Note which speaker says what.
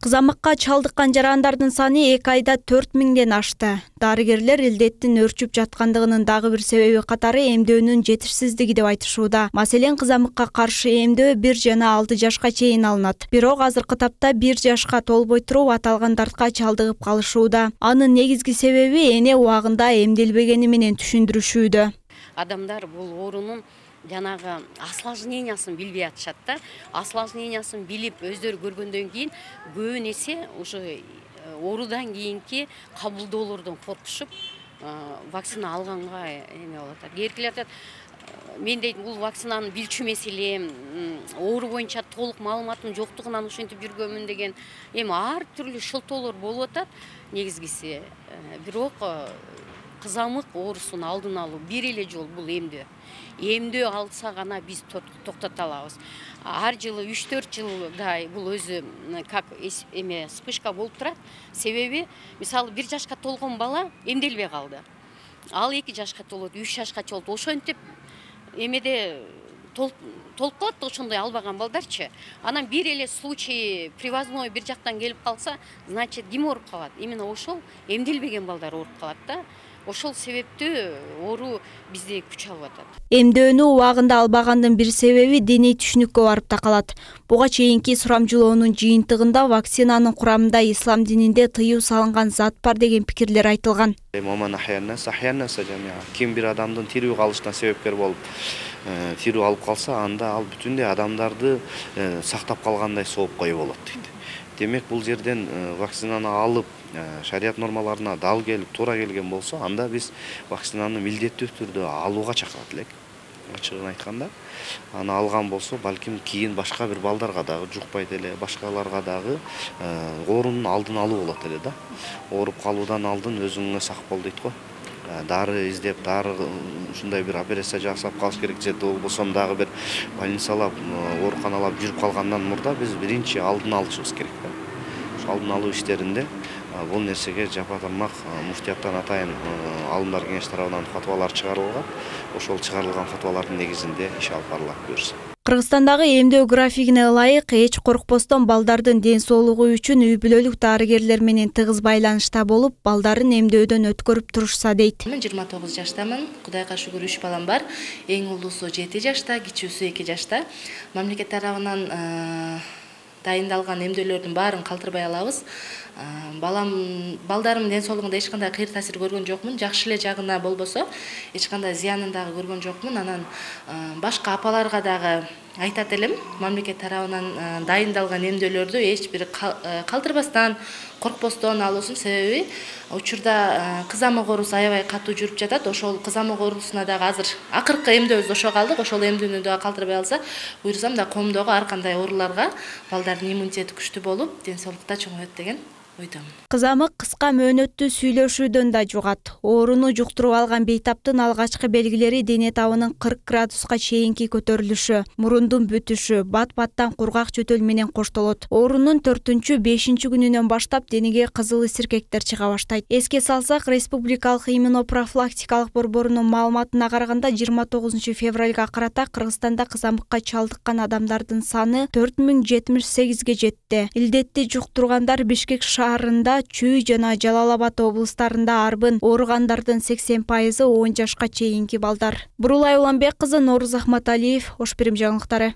Speaker 1: Кызамыкка чалдыккан жарандардын саны 2 айда 4000ден ашты. Дарыгерлер илдеттин өрчүп жаткандыгынын дагы бир себеби катары эмдөөнүн жетишсиздиги деп айтышууда. Маселен, кызамыкка каршы эмдөө 1 жана 6 жашка чейин алынат. Бирок азыркы тапта 1 жашка толбой туруп аталган дартка чалдыгып калышууда. Анын негизги себеби эне убагында эмделбегени менен түшүндүрүшүүдө.
Speaker 2: Адамдар бул оорунун жанагы осложнениясын билбей атышат да. Осложнениясын билип өздөрү көргөндөн кийин көбүн эсе уже оорудан кийинки кабылдоолордон коркушуп вакцина алганга эме болуп атат. Кээкилер айтат, мен дейт бул вакцинаны билчү эмес элем, оору боюнча толук маалыматым жоктугунан ушинтип жүргөмүн деген эми ар түрлүү шылтоолор болуп атат. Негизгиси бирок кызамык оорусун алдын алуу бир эле жол бул эмдөө. Эмдөө алса гана биз токтото алабыз. Ар жылы 3-4 жылдай бул өзү как эме вспышка болуп турат. Себеби мисалы 1 жашка толгон бала эмделбей калды. Ал 2 жашка толот, 3 жашка толот. Ошентип эмеде толуп калат, ошондой албаган балдарчы. Анан бир эле случай привозной бир жактан келип калса, значит ким ооруп калат? Именно ошол эмделбеген балдар ооруп калат да. Ошол себептүү оору бизде күч алып атат.
Speaker 1: Эмдөөнү убагында албагандын бир себеби диний түшүнүккө барып такалат. Буга чейинки сурамжылоонун жыйынтыгында вакцинанын курамында ислам дининде тыюу салынган зат бар деген пикирлер айтылган.
Speaker 3: Ким бир адамдын тирүү калышына себепкер болуп, тирүү алып калса, анда ал бүтүндөй адамдарды сактап калгандай соопкой болот дейт. Демек бул жерден вакцинаны алып, шарият нормаларына дал келип, туура келген болсо, анда биз вакцинаны милдеттүү түрдө алууга чакырат элек. Ачыгын айтканда, аны алган болсо, балким кийин башка бир балдарга дагы жукпайт эле, башкаларга дагы оорунун алдын алуу болот эле да. Ооруп калуудан алдын өзүңө сак бол дейт го. Дары издеп, дары ушундай бир операция жасап калыш керек, же болбосо дагы бир больницалап, ооруканалап жүрүп калгандан мурда биз биринчи алдын алышыбыз керек да. Ошол алдын алуу иштеринде бул нерсеге жапа-тармак муфтияттан атайын алымдар кеңеш тарабынан фатвалар чыгарылган. Ошол чыгарылган фатвалардын негизинде иш алып барылат буюрса.
Speaker 1: Кыргызстандагы эмдөө графигине ылайык эч коркпостон балдардын ден соолугу үчүн үй-бүлөлүк дарыгерлер менен тыгыз байланышта болуп, балдарын эмдөөдөн өткөрүп турушса дейт.
Speaker 4: Мен 29 жаштамын. Кудайга шүгүр 3 балам бар. Эң улуусу 7 жашта, кичүүсү 2 жашта. Мамлекет тарабынан дайындалган эмдөөлөрдүн баарын калтырбай алабыз. Балдарым ден соолугунда эч кандай кыйыр таасир көргөн жокмун. Жакшы эле жагына болбосо, эч кандай зыянын дагы көргөн жокмун. Анан башка апаларга дагы айтат элем, мамлекет тарабынан дайындалган эмдөөлөрдү эч бир калтырбастан, коркпостон алуусун. Себеби учурда кызамык оорусу аябай катуу жүрүп жатат. Ошол кызамык оорусуна дагы азыр акыркы эмдөөбүз ошого калдык. Ошол эмдөөнү дагы калтырбай алса, буйрсам да коомдогу ар кандай ооруларга балдардын иммунитети күчтүү болуп, ден соолукта чоңоет деген ойдомун.
Speaker 1: Кызамык кыска мөөнөттүү сүйлөшүүдөн да жугат. Ооруну жуктуруп алган бейтаптын алгачкы белгилери дене табынын 40 градуска чейинки көтөрүлүшү, мурундун бүтүшү, бат-баттан кургак чөтөл менен коштолот. Оорунун 4-5 күнүнөн баштап денеге кызыл исиркектер чыга баштайт. Эске салсак, Республикалык иммунопрофилактикалык борборунун маалыматына караганда 29 февралга карата Кыргызстанда кызамыкка чалдыккан адамдардын саны 4078ге жетти. Илдетти жуктургандар Бишкек шаарында, Чүй жана Жалал Абад облустарында арбын, ооругандардын 80% 10 жашка чейинки балдар. Бурулай Уланбек кызы, Нооруз Ахматалиев, Ош Бирим жаңылыктары.